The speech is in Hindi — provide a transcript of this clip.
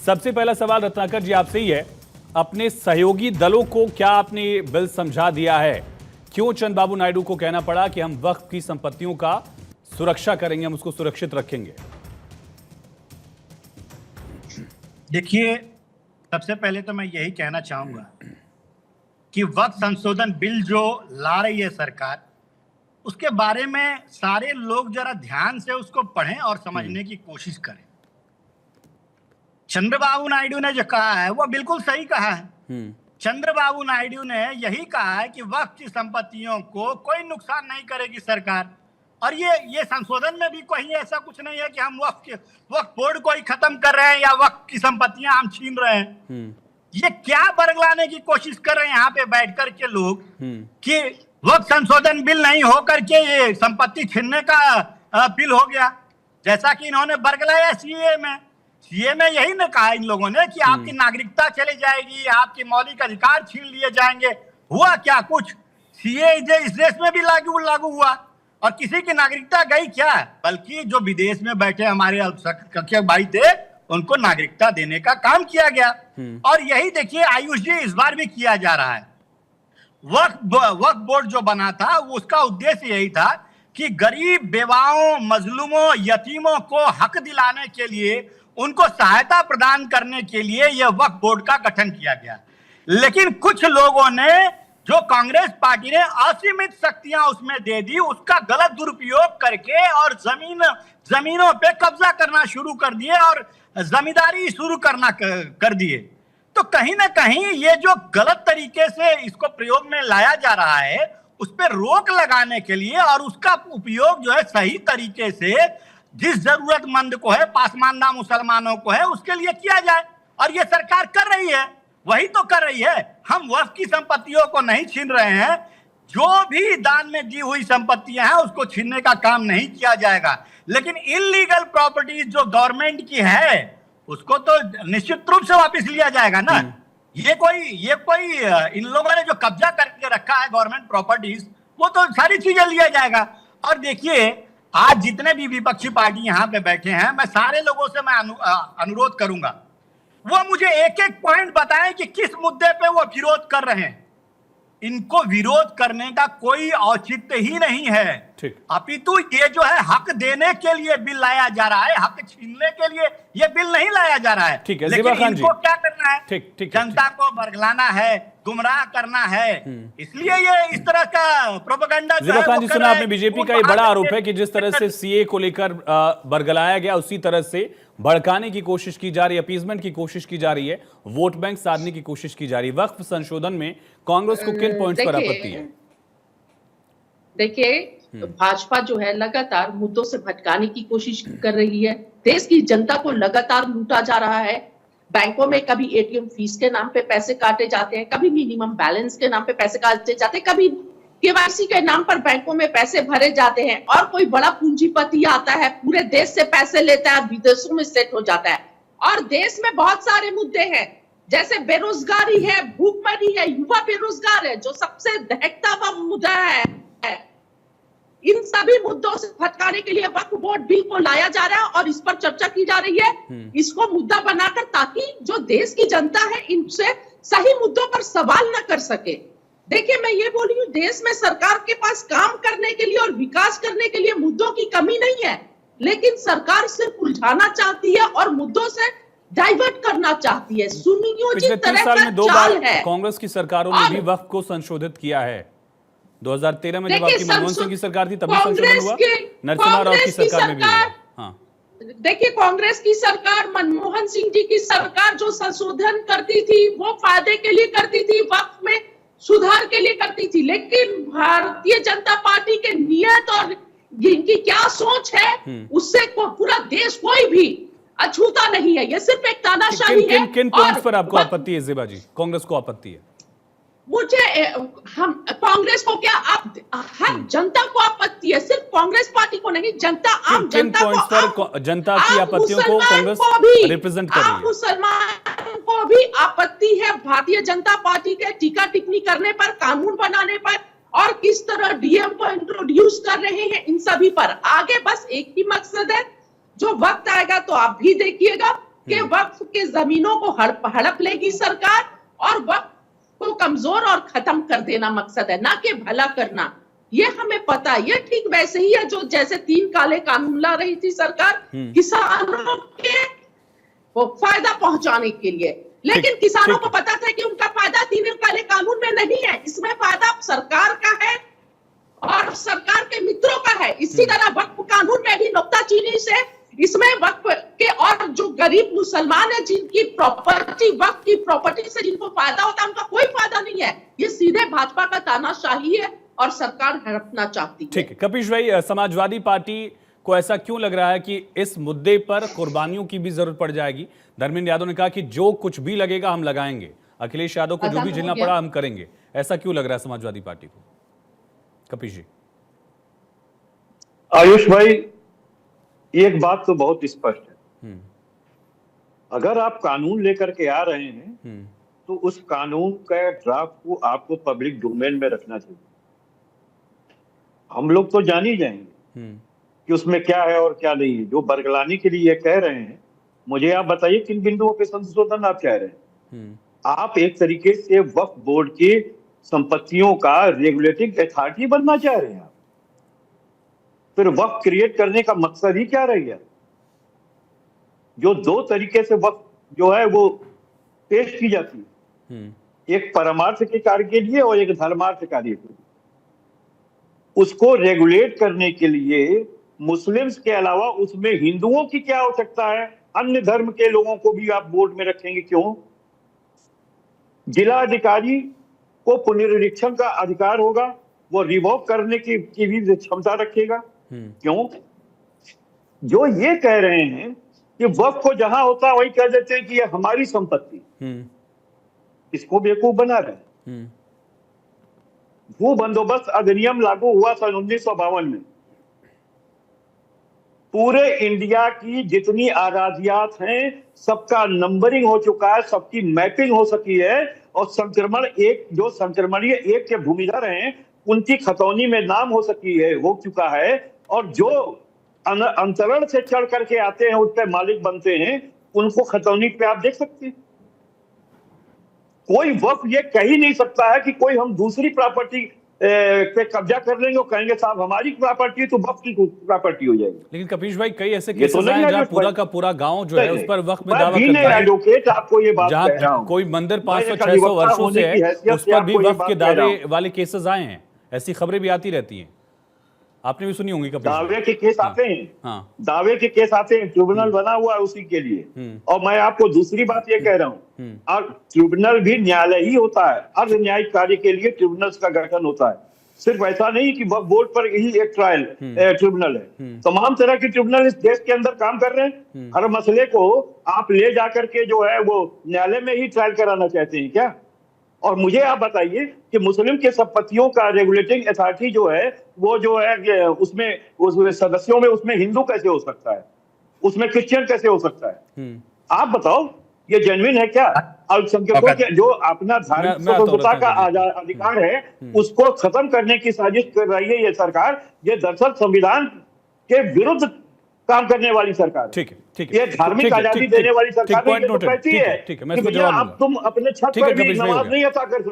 सबसे पहला सवाल रत्नाकर जी आपसे ही है, अपने सहयोगी दलों को क्या आपने ये बिल समझा दिया है? क्यों चंद्रबाबू नायडू को कहना पड़ा कि हम वक्फ की संपत्तियों का सुरक्षा करेंगे, हम उसको सुरक्षित रखेंगे? देखिए, सबसे पहले तो मैं यही कहना चाहूंगा कि वक्फ संशोधन बिल जो ला रही है सरकार, उसके बारे में सारे लोग जरा ध्यान से उसको पढ़ें और समझने की कोशिश करें। चंद्रबाबू नायडू ने जो कहा है वो बिल्कुल सही कहा है। चंद्रबाबू नायडू ने यही कहा है कि वक्फ की संपत्तियों को कोई नुकसान नहीं करेगी सरकार। और ये संशोधन में भी कहीं ऐसा कुछ नहीं है कि हम वक्फ बोर्ड को ही खत्म कर रहे हैं या वक्फ की संपत्तियां हम छीन रहे हैं। ये क्या बरगलाने की कोशिश कर रहे हैं यहाँ पे बैठ कर के लोग कि वक्फ संशोधन बिल नहीं हो करके ये संपत्ति छीनने का बिल हो गया, जैसा कि इन्होंने बरगलाया सीए में यही न कहा इन लोगों ने कि आपकी नागरिकता चली जाएगी, आपके मौलिक अधिकार छीन लिए जाएंगे। हुआ क्या? कुछ सीए इस देश में भी लागू हुआ और किसी की नागरिकता गई क्या? बल्कि जो विदेश में बैठे हमारे अल्पसंख्यक भाई थे उनको नागरिकता देने का काम किया गया। और यही देखिए आयुष जी इस बार भी किया जा रहा है। वक्फ बोर्ड जो बना था उसका उद्देश्य यही था कि गरीब बेवाओं, मजलूमों, यतीमों को हक दिलाने के लिए, उनको सहायता प्रदान करने के लिए यह वक्फ बोर्ड का गठन किया गया। लेकिन कुछ लोगों ने, जो कांग्रेस पार्टी ने असीमित शक्तियां उसमें दे दी, उसका गलत दुरुपयोग करके और जमीनों पे कब्जा करना शुरू कर दिए और जमींदारी शुरू करना कर दिए। तो कहीं ना कहीं ये जो गलत तरीके से इसको प्रयोग में लाया जा रहा है, उस पर रोक लगाने के लिए और उसका उपयोग जो है सही तरीके से जिस जरूरतमंद को है, पासमानदा मुसलमानों को है, उसके लिए किया जाए। और ये सरकार कर रही है, वही तो कर रही है। हम वक्फ की संपत्तियों को नहीं छीन रहे हैं, जो भी दान में दी हुई संपत्तियां हैं उसको छीनने का काम नहीं किया जाएगा। लेकिन इलीगल प्रॉपर्टीज जो गवर्नमेंट की है उसको तो निश्चित रूप से वापस लिया जाएगा ना। ये कोई इन लोगों ने जो कब्जा करके रखा है गवर्नमेंट प्रॉपर्टीज, वो तो सारी चीजें लिया जाएगा। और देखिए, आज जितने भी विपक्षी पार्टी यहाँ पे बैठे हैं, मैं सारे लोगों से मैं अनुरोध करूंगा, वो मुझे एक एक पॉइंट बताएं कि किस मुद्दे पे वो विरोध कर रहे हैं। इनको विरोध करने का कोई औचित्य ही नहीं है, अपितु ये जो है हक देने के लिए बिल लाया जा रहा है, हक छीनने के लिए ये बिल नहीं लाया जा रहा है। लेकिन इनको क्या करना है? जनता को बरगलाना है, गुमराह करना है, इसलिए ये इस तरह का प्रोपेगेंडा। ज़िबा खान जी, सुना आपने, बीजेपी का ये बड़ा आरोप है कि जिस तरह से सीए को लेकर बरगलाया गया, उसी तरह से भड़काने की कोशिश की जा रही है, अपीजमेंट की कोशिश की जा रही है, वोट बैंक साधने की कोशिश की जा रही है। वक्फ संशोधन में कांग्रेस को किन पॉइंट्स पर आपत्ति है? देखिए, भाजपा जो है लगातार मुद्दों से भटकाने की कोशिश कर रही है। देश की जनता को लगातार लूटा जा रहा है। बैंकों में कभी एटीएम फीस के नाम पे पैसे काटे जाते हैं, कभी मिनिमम बैलेंस के नाम पे पैसे काटे जाते हैं, कभी केवाईसी के नाम पर बैंकों में पैसे भरे जाते हैं और कोई बड़ा पूंजीपति आता है, पूरे देश से पैसे लेता है, विदेशों में सेट हो जाता है। और देश में बहुत सारे मुद्दे हैं, जैसे बेरोजगारी है, भूखमरी है, युवा बेरोजगार है, जो सबसे दहकता हुआ मुद्दा है। इन सभी मुद्दों से भटकाने के लिए वक्फ बोर्ड बिल को लाया जा रहा है और इस पर चर्चा की जा रही है, इसको मुद्दा बनाकर, ताकि जो देश की जनता है इनसे सही मुद्दों पर सवाल न कर सके। देखिए, मैं ये बोली हूँ, देश में सरकार के पास काम करने के लिए और विकास करने के लिए मुद्दों की कमी नहीं है, लेकिन सरकार सिर्फ उलझाना चाहती है और मुद्दों से डाइवर्ट करना चाहती है। सुनियोजित तरह का चाल है। कांग्रेस की सरकारों ने भी वक्फ को संशोधित किया है। 2013 में जब आपकी मनमोहन सिंह की सरकार थी तभी संशोधन हुआ, नरसिम्हा राव की सरकार में भी हुआ। देखिए, कांग्रेस की सरकार, मनमोहन सिंह जी की सरकार जो संशोधन करती थी वो फायदे के लिए करती थी, वक्फ में सुधार के लिए करती थी। लेकिन भारतीय जनता पार्टी के नियत और इनकी क्या सोच है, उससे पूरा देश कोई भी अछूता नहीं है। ये सिर्फ एक तानाशाही है। किन पॉइंट्स पर आपको आपत्ति है ज़िबा जी? कांग्रेस को आपत्ति है? मुझे हम कांग्रेस को क्या, आप हर जनता को आपत्ति है, सिर्फ कांग्रेस पार्टी को नहीं, जनता, आम जनता को, जनता की आपत्तियों को कांग्रेस रिप्रेजेंट कर रही है। मुसलमान को भी आपत्ति है भारतीय जनता पार्टी के टीका टिप्पणी करने पर, कानून बनाने पर और किस तरह डीएम को इंट्रोड्यूस कर रहे हैं, इन सभी पर। आगे बस एक ही मकसद है, जो वक्त आएगा तो आप भी देखिएगा, कि वक्फ के जमीनों को हड़प लेगी सरकार और वक्फ को कमजोर और खत्म कर देना मकसद है, ना कि भला करना। ये हमें पता है। ये ठीक वैसे ही है जो जैसे 3 काले कानून ला रही थी सरकार किसानों के वो फायदा पहुंचाने के लिए, लेकिन किसानों को पता था कि उनका फायदा 3 काले कानून में नहीं है, इसमें फायदा सरकार का है और सरकार के मित्रों का है। इसी तरह वक्फ कानून में भी नुक्ताचीनी से इसमें वक्फ के और जो गरीब मुसलमान है जिनकी प्रॉपर्टी वक्फ की प्रॉपर्टी से जिनको फायदा होता है उनका कोई फायदा नहीं है। ये सीधे भाजपा का तानाशाही है और सरकार हड़पना चाहती है। ठीक है कपिश भाई, समाजवादी पार्टी को ऐसा क्यों लग रहा है कि इस मुद्दे पर कुर्बानियों की भी जरूरत पड़ जाएगी? धर्मेंद्र यादव ने कहा कि जो कुछ भी लगेगा हम लगाएंगे, अखिलेश यादव को जो भी झेलना पड़ा हम करेंगे। ऐसा क्यों लग रहा है समाजवादी पार्टी को? कपिश जी। आयुष भाई, एक बात तो बहुत स्पष्ट है, अगर आप कानून लेकर के आ रहे हैं तो उस कानून का ड्राफ्ट को आपको पब्लिक डोमेन में रखना चाहिए। हम लोग तो जान ही जाएंगे कि उसमें क्या है और क्या नहीं है। जो बरगलाने के लिए कह रहे हैं, मुझे आप बताइए किन बिंदुओं पे संशोधन आप कह रहे हैं? आप एक तरीके से वक्फ बोर्ड की संपत्तियों का रेगुलेटिंग अथॉरिटी बनना चाह रहे हैं। आप फिर वक्फ क्रिएट करने का मकसद ही क्या रह गया? जो 2 तरीके से वक्फ जो है वो पेश की जाती है, एक परमार्थ के कार्य के लिए और एक धर्मार्थ कार्य के लिए। उसको रेगुलेट करने के लिए मुस्लिम्स के अलावा उसमें हिंदुओं की क्या आवश्यकता है? अन्य धर्म के लोगों को भी आप बोर्ड में रखेंगे क्यों? जिला अधिकारी को पुनरीक्षण का अधिकार होगा, वो रिवोक करने की भी क्षमता रखेगा क्यों? जो ये कह रहे हैं कि वक्फ को जहां होता है वही कह देते हैं कि ये हमारी संपत्ति, इसको बेवकूफ बना रहे हैं। भू बंदोबस्त अधिनियम लागू हुआ सन 1952 में। पूरे इंडिया की जितनी आराधियात हैं सबका नंबरिंग हो चुका है, सबकी मैपिंग हो सकी है और संक्रमण एक जो संक्रमणीय एक के भूमिधर हैं उनकी खतौनी में नाम हो सकी है, हो चुका है। और जो अंतरण से चढ़ करके आते हैं उस पर मालिक बनते हैं, उनको खतौनी पे आप देख सकते हैं। कोई वक्फ ये कह ही नहीं सकता है कि कोई हम दूसरी प्रॉपर्टी पे कब्जा कर लेंगे और कहेंगे साहब हमारी प्रॉपर्टी है तो वक्फ की प्रॉपर्टी हो जाएगी। लेकिन कपिश भाई कई ऐसे केसेस हैं जहां पूरा का पूरा गांव जो है उस पर वक्फ में दावा करता है। एडवोकेट आपको ये बात कह रहा हूं, कोई मंदिर 500-600 वर्षों से है उस पर भी वक्फ के दावे वाले केसेस आए हैं। ऐसी खबरें भी आती रहती हैं, आपने भी सुनी होंगी। कपिश दावे के केस आते हैं, दावे के केस आते हैं, ट्रिब्यूनल बना हुआ है उसी के लिए। और मैं आपको दूसरी बात ये कह रहा हूँ, और ट्रिब्यूनल भी न्यायालय ही होता है, अर्ध न्यायिक कार्य के लिए ट्रिब्यूनल्स का गठन होता है। सिर्फ ऐसा नहीं कि वक्फ बोर्ड पर ही एक ट्रायल ट्रिब्यूनल है, तमाम तरह के ट्रिब्यूनल इस देश के अंदर काम कर रहे हैं। हर मसले को आप ले जाकर के जो है वो न्यायालय में ही ट्रायल कराना चाहते हैं क्या? और मुझे आप बताइए कि मुस्लिम के संपत्तियों का रेगुलेटिंग अथॉरिटी जो है वो जो है उसमें सदस्यों में उसमें हिंदू कैसे हो सकता है, उसमें क्रिश्चियन कैसे हो सकता है? आप बताओ, ये जेन्युइन है क्या? अल्पसंख्यकों के जो अपना धार्मिक स्वतंत्रता का अधिकार है उसको खत्म करने की साजिश कर रही है ये सरकार। ये दरअसल संविधान के विरुद्ध काम करने वाली सरकार। ठीक है, ये धार्मिक आजादी देने वाली सरकार कहती है कि भैया अब तुम अपने छत पर भी नमाज नहीं अता कर सकते।